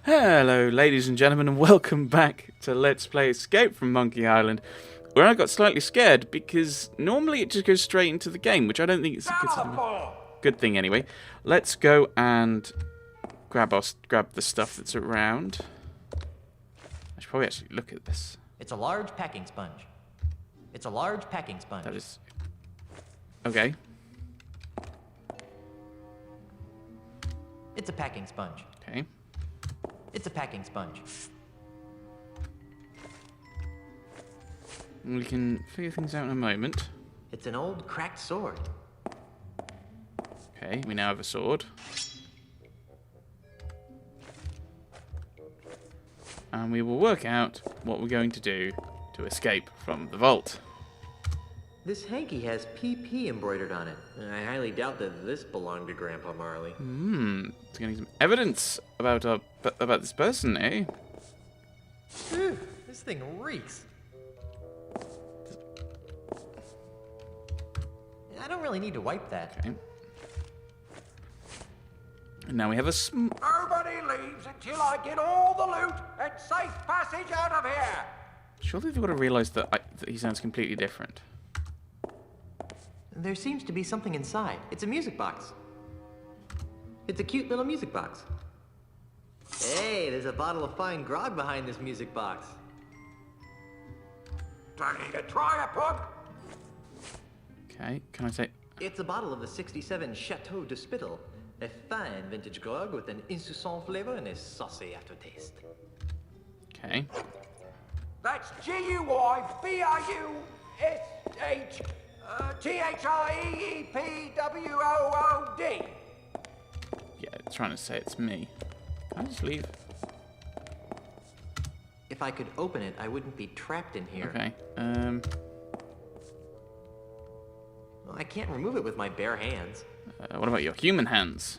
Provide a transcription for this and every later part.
Hello ladies and gentlemen and welcome back to Let's Play Escape from Monkey Island, where I got slightly scared because normally it just goes straight into the game, which I don't think is a good thing anyway. Let's go and grab the stuff that's around. I should probably actually look at this. It's a large packing sponge. It's a large packing sponge. That is... okay. It's a packing sponge. Okay. It's a packing sponge. We can figure things out in a moment. It's an old cracked sword. Okay, we now have a sword. And we will work out what we're going to do to escape from the vault. This hanky has PP embroidered on it. I highly doubt that this belonged to Grandpa Marley. It's getting some evidence about this person, eh? Phew, this thing reeks. I don't really need to wipe that. Okay. And now we have a Nobody leaves until I get all the loot and safe passage out of here. Surely they've got to realise that he sounds completely different. There seems to be something inside. It's a music box. It's a cute little music box. Hey, there's a bottle of fine grog behind this music box. Don't need to try it, pug. Okay, can I say... It's a bottle of the 67 Chateau de Spittle. A fine vintage grog with an insouciant flavor and a saucy aftertaste. Okay. That's GUIBAUSHTHIEPWOOD. Yeah, it's trying to say it's me. Can I just leave? If I could open it, I wouldn't be trapped in here. Okay, Well, I can't remove it with my bare hands. what about your human hands?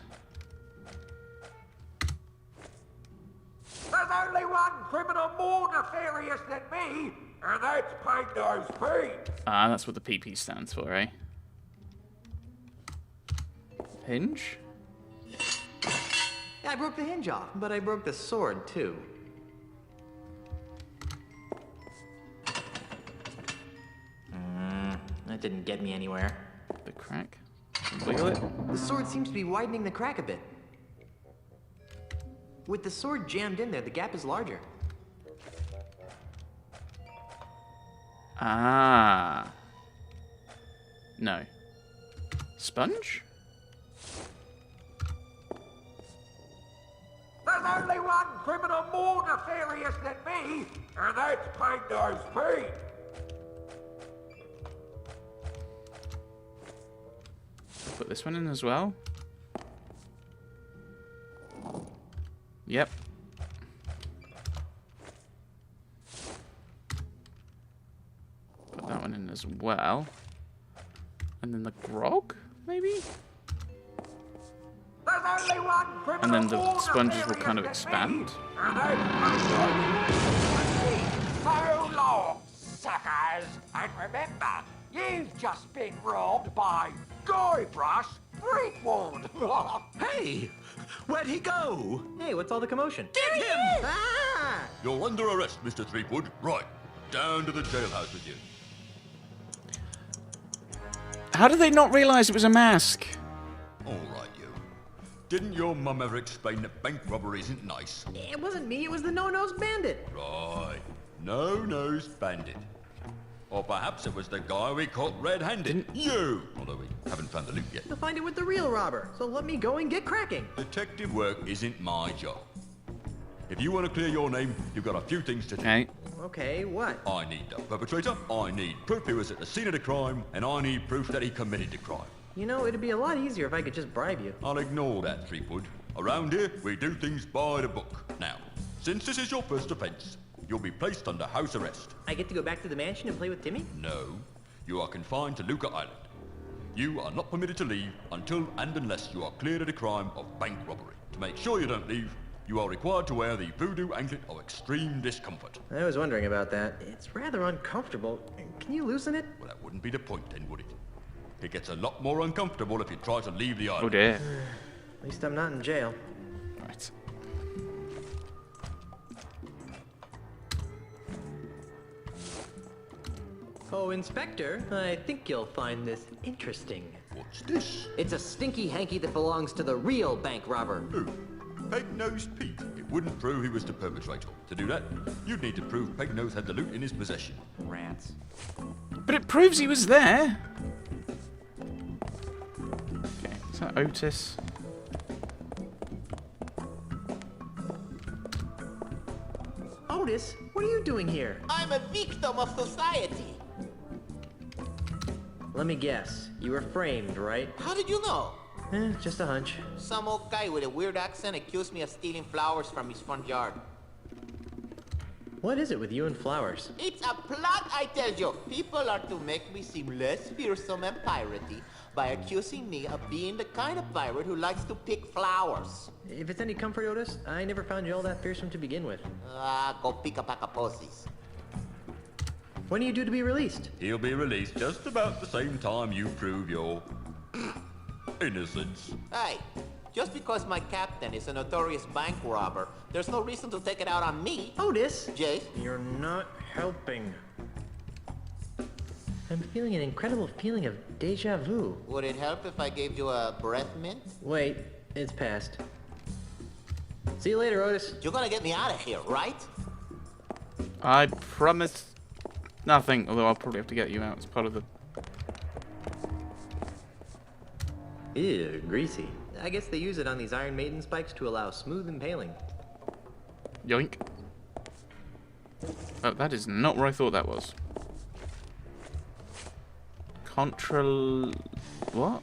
There's only one criminal more nefarious than me, and that's Pink Nose Pete. Ah, that's what the PP stands for, eh? Hinge? I broke the hinge off, but I broke the sword too. That didn't get me anywhere. The crack? Wiggle it? The sword seems to be widening the crack a bit. With the sword jammed in there, the gap is larger. Ah. No. Sponge? There's only one criminal more nefarious than me, and that's Pink Nose Pete. Put this one in as well. Yep. Put that one in as well. And then the grog, maybe? There's only one criminal And then the more sponges will nefarious kind of than expand. me, and that's Pink Nose Pete. So long, suckers. And remember, you've just been robbed by Guybrush Threepwood. Hey! Where'd he go? Hey, what's all the commotion? Get him! Ah! You're under arrest, Mr. Threepwood. Right. Down to the jailhouse with you. How did they not realise it was a mask? All right, you. Didn't your mum ever explain that bank robbery isn't nice? It wasn't me, it was the no-nose bandit. Right. No-nosed bandit. Or perhaps it was the guy we caught red-handed. You! Although we haven't found the loot yet. You'll find it with the real robber, so let me go and get cracking. Detective work isn't my job. If you want to clear your name, you've got a few things to do. Okay. Okay, what? I need the perpetrator, I need proof he was at the scene of the crime, and I need proof that he committed the crime. You know, it'd be a lot easier if I could just bribe you. I'll ignore that, Threepwood. Around here, we do things by the book. Now, since this is your first offense, you'll be placed under house arrest. I get to go back to the mansion and play with Timmy? No, you are confined to Luca Island. You are not permitted to leave until and unless you are cleared of the crime of bank robbery. To make sure you don't leave, you are required to wear the voodoo anklet of extreme discomfort. I was wondering about that. It's rather uncomfortable. Can you loosen it? Well, that wouldn't be the point then, would it? It gets a lot more uncomfortable if you try to leave the island. Oh dear. At least I'm not in jail. Right. Oh, Inspector, I think you'll find this interesting. What's this? It's a stinky hanky that belongs to the real bank robber. Who? Peg-nosed Pete. It wouldn't prove he was the perpetrator. To do that, you'd need to prove Peg-Nose had the loot in his possession. Rats. But it proves he was there. Okay, is that Otis? Otis, what are you doing here? I'm a victim of society. Let me guess. You were framed, right? How did you know? Just a hunch. Some old guy with a weird accent accused me of stealing flowers from his front yard. What is it with you and flowers? It's a plot, I tell you. People are to make me seem less fearsome and piratey by accusing me of being the kind of pirate who likes to pick flowers. If it's any comfort, Otis, I never found you all that fearsome to begin with. Go pick a pack of pussies. When are you due to be released? He'll be released just about the same time you prove your innocence. Hey, just because my captain is a notorious bank robber, there's no reason to take it out on me. Otis! Jace? You're not helping. I'm feeling an incredible feeling of deja vu. Would it help if I gave you a breath mint? Wait, it's past. See you later, Otis. You're gonna get me out of here, right? I promise nothing, although I'll probably have to get you out as part of the... Ew, greasy. I guess they use it on these Iron Maiden spikes to allow smooth impaling. Yoink. Oh, that is not where I thought that was. What?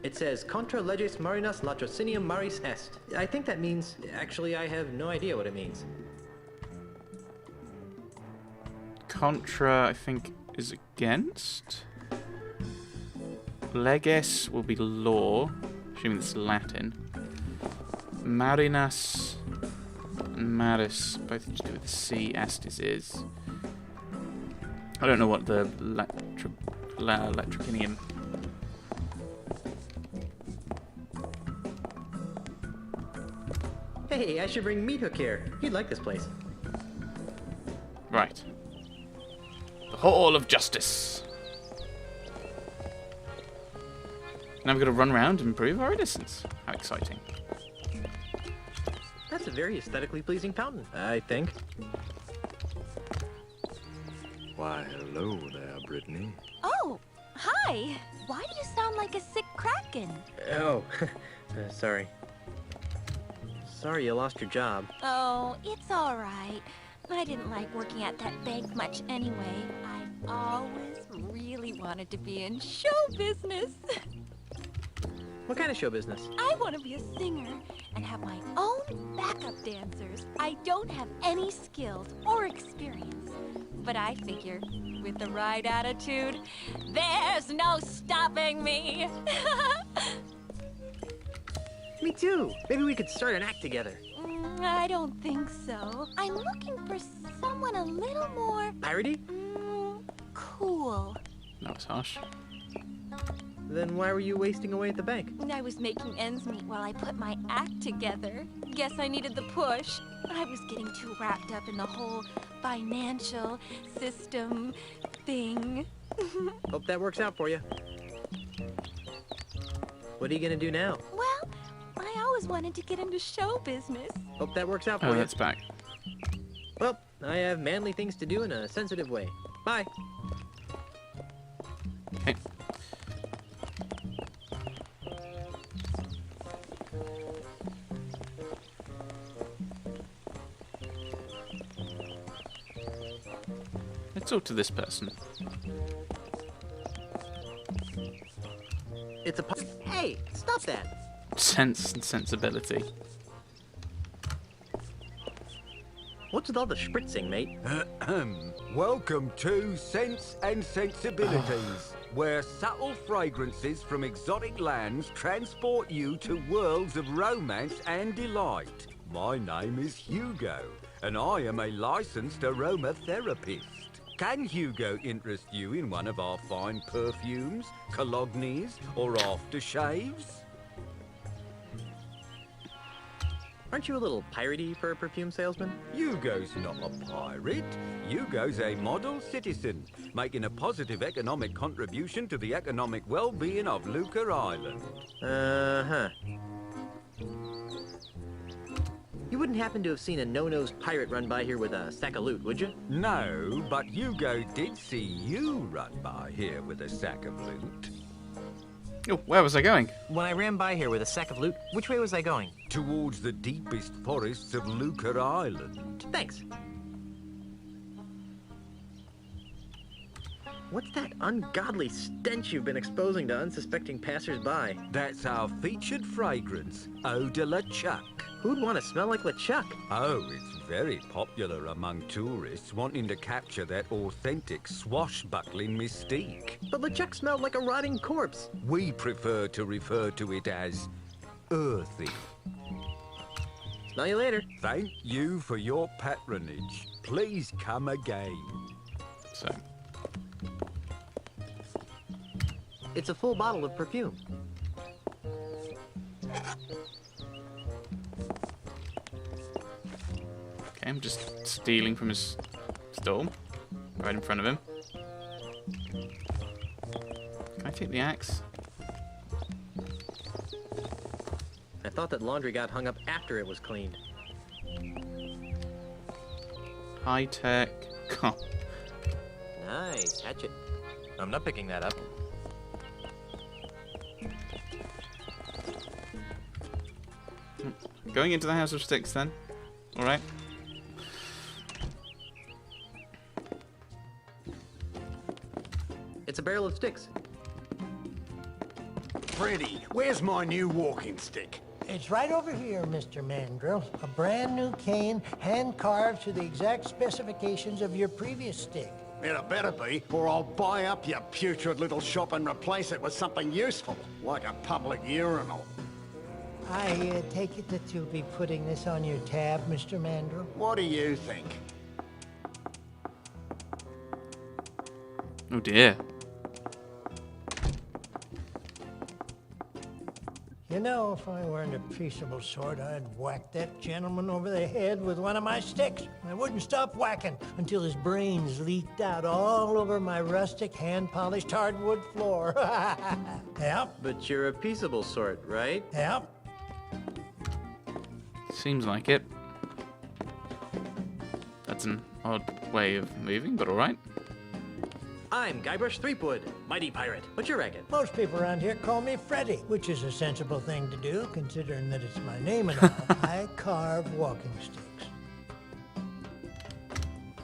It says, Contra leges marinas latrocinium maris est. I think that means... Actually, I have no idea what it means. Contra, I think, is against. Leges will be law, assuming it's Latin. Marinas and Maris, both to do with the sea. Estis is. I don't know what the Latrocinium. Hey, I should bring Meat Hook here. He'd like this place. Right. The Hall of Justice. Now we've got to run around and prove our innocence. How exciting. That's a very aesthetically pleasing fountain, I think. Why, hello there, Brittany. Oh, hi. Why do you sound like a sick kraken? Oh, sorry. Sorry you lost your job. Oh, it's all right. I didn't like working at that bank much anyway. I've always really wanted to be in show business. What kind of show business? I want to be a singer and have my own backup dancers. I don't have any skills or experience, but I figure with the right attitude, there's no stopping me. Me too. Maybe we could start an act together. I don't think so. I'm looking for someone a little more Piratey? cool. That was harsh. Then why were you wasting away at the bank? I was making ends meet while I put my act together. Guess I needed the push. I was getting too wrapped up in the whole financial system thing. Hope that works out for you. What are you gonna do now? Well, I always wanted to get into show business. Hope that works out for Oh, you. that's back. Well, I have manly things to do in a sensitive way. Bye. Okay. Let's talk to this person. It's a Hey, stop that. Sense and sensibility. What's with all the spritzing, mate? Welcome to Sense and Sensibilities, where subtle fragrances from exotic lands transport you to worlds of romance and delight. My name is Hugo, and I am a licensed aromatherapist. Can Hugo interest you in one of our fine perfumes, colognes, or aftershaves? Aren't you a little piratey for a perfume salesman? Hugo's not a pirate. Hugo's a model citizen, making a positive economic contribution to the economic well-being of Luca Island. Uh-huh. You wouldn't happen to have seen a no-nosed pirate run by here with a sack of loot, would you? No, but Hugo did see you run by here with a sack of loot. Oh, where was I going? When I ran by here with a sack of loot, which way was I going? Towards the deepest forests of Luca Island. Thanks. What's that ungodly stench you've been exposing to unsuspecting passers-by? That's our featured fragrance, Eau de la Chuck. Who'd want to smell like LeChuck? Oh, it's very popular among tourists wanting to capture that authentic swashbuckling mystique. But LeChuck smelled like a rotting corpse. We prefer to refer to it as earthy. Smell you later. Thank you for your patronage. Please come again. So, It's a full bottle of perfume. okay, I'm just stealing from his stall. Right in front of him. Can I take the axe? I thought that laundry got hung up after it was cleaned. High tech. Nice. Hatchet. I'm not picking that up. Going into the House of Sticks then. Alright. It's a barrel of sticks. Freddy, where's my new walking stick? It's right over here, Mr. Mandrill. A brand new cane, hand-carved to the exact specifications of your previous stick. It better be, or I'll buy up your putrid little shop and replace it with something useful, like a public urinal. I take it that you'll be putting this on your tab, Mr. Mandrill? What do you think? Oh dear. You know, if I weren't a peaceable sort, I'd whack that gentleman over the head with one of my sticks. I wouldn't stop whacking until his brains leaked out all over my rustic, hand-polished hardwood floor. Yep, But you're a peaceable sort, right? yep. Seems like it. That's an odd way of moving, but alright. I'm Guybrush Threepwood, mighty pirate. What's your racket? Most people around here call me Freddy, which is a sensible thing to do, considering that it's my name and all. I carve walking sticks.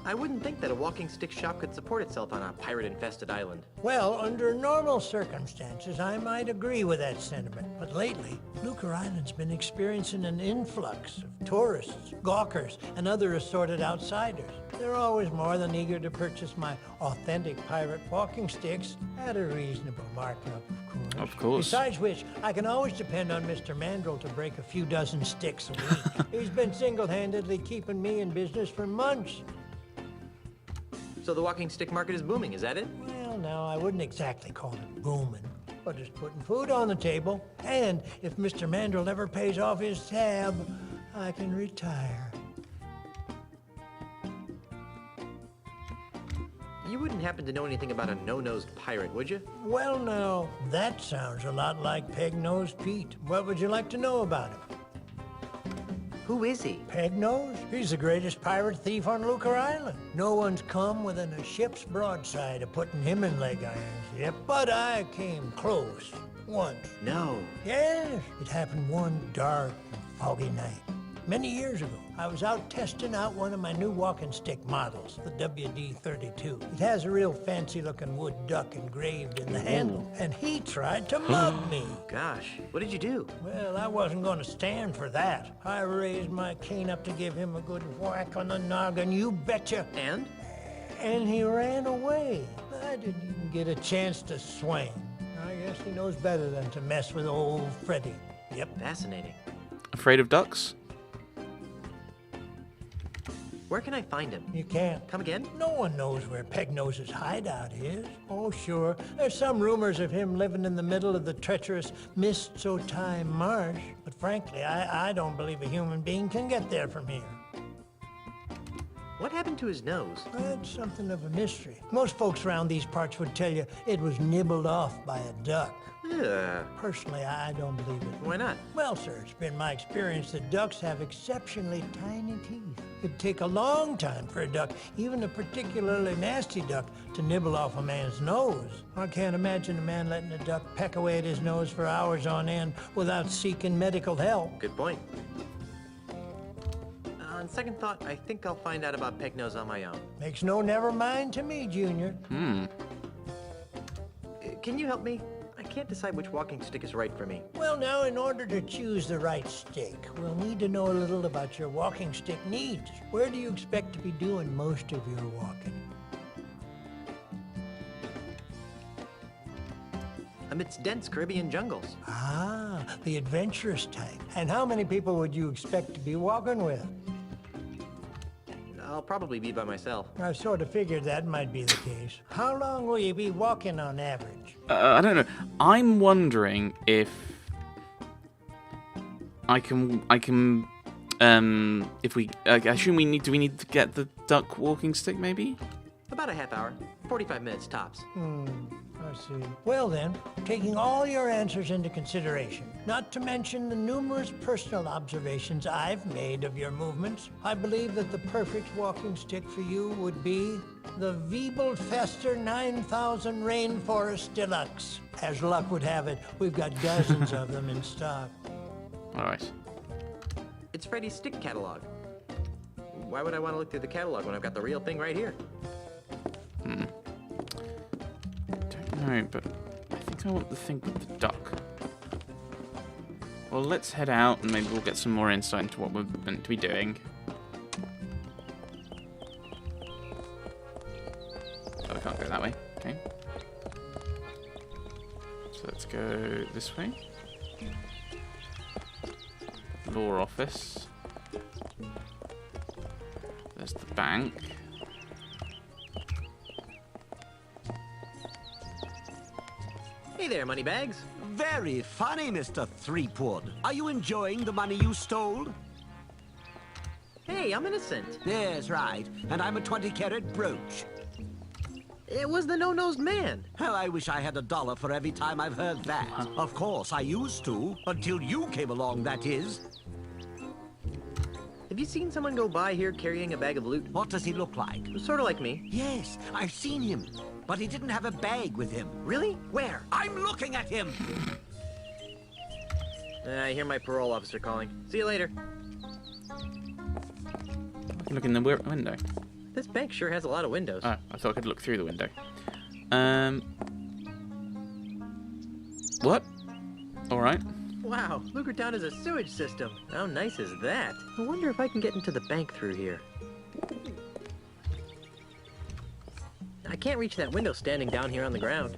I wouldn't think that a walking stick shop could support itself on a pirate-infested island. Well, under normal circumstances, I might agree with that sentiment. But lately, Luca Island's been experiencing an influx of tourists, gawkers, and other assorted outsiders. They're always more than eager to purchase my authentic pirate walking sticks at a reasonable markup, of course. Of course. Besides which, I can always depend on Mr. Mandrill to break a few dozen sticks a week. He's been single-handedly keeping me in business for months. So the walking stick market is booming, is that it? Well, no, I wouldn't exactly call it booming, but it's putting food on the table. And if Mr. Mandrill never pays off his tab, I can retire. You wouldn't happen to know anything about a no-nosed pirate, would you? Well, now, that sounds a lot like Peg-Nosed Pete. What would you like to know about him? Who is he? Peg-Nose? He's the greatest pirate thief on Luca Island. No one's come within a ship's broadside of putting him in leg irons yet, but I came close once. No. Yes, it happened one dark and foggy night. Many years ago, I was out testing out one of my new walking stick models, the WD-32. It has a real fancy-looking wood duck engraved in the handle, and he tried to mug me. Gosh, what did you do? Well, I wasn't going to stand for that. I raised my cane up to give him a good whack on the noggin, you betcha. And? And he ran away. I didn't even get a chance to swing. I guess he knows better than to mess with old Freddy. Yep. Fascinating. Afraid of ducks? Where can I find him? You can't. Come again? No one knows where Pegnose's hideout is. Oh, sure. There's some rumors of him living in the middle of the treacherous Mist-So-Time marsh. But frankly, I don't believe a human being can get there from here. What happened to his nose? That's something of a mystery. Most folks around these parts would tell you it was nibbled off by a duck. Ugh. Personally, I don't believe it. Why not? Well, sir, it's been my experience that ducks have exceptionally tiny teeth. It'd take a long time for a duck, even a particularly nasty duck, to nibble off a man's nose. I can't imagine a man letting a duck peck away at his nose for hours on end without seeking medical help. Good point. On second thought, I think I'll find out about Pegnose on my own. Makes no never mind to me, Junior. Can you help me? I can't decide which walking stick is right for me. Well, now, in order to choose the right stick, we'll need to know a little about your walking stick needs. Where do you expect to be doing most of your walking? Amidst dense Caribbean jungles. Ah, the adventurous type. And how many people would you expect to be walking with? I'll probably be by myself. I sort of figured that might be the case. How long will you be walking on average? I don't know. I'm wondering if I assume do we need to get the duck walking stick, maybe? About a half hour. 45 minutes tops. I see. Well then, taking all your answers into consideration, not to mention the numerous personal observations I've made of your movements, I believe that the perfect walking stick for you would be the Wiebelfester 9000 Rainforest Deluxe. As luck would have it, we've got dozens of them in stock. All right. It's Freddy's stick catalog. Why would I want to look through the catalog when I've got the real thing right here? Don't know, but I think I want the thing with the duck. Well, let's head out and maybe we'll get some more insight into what we're meant to be doing. Oh, I can't go that way. Okay. So let's go this way. Law office. There's the bank. Hey there, moneybags. Very funny, Mr. Threepwood. Are you enjoying the money you stole? Hey, I'm innocent. Yes, right. And I'm a 20-carat brooch. It was the no-nosed man. Well, I wish I had $1 for every time I've heard that. Of course, I used to. Until you came along, that is. Have you seen someone go by here carrying a bag of loot? What does he look like? Sort of like me. Yes, I've seen him. But he didn't have a bag with him. Really? Where? I'm looking at him! I hear my parole officer calling. See you later. I can look in the window. This bank sure has a lot of windows. Oh, I thought I could look through the window. What? Alright. Wow, Lucasarts is a sewage system. How nice is that? I wonder if I can get into the bank through here. I can't reach that window standing down here on the ground.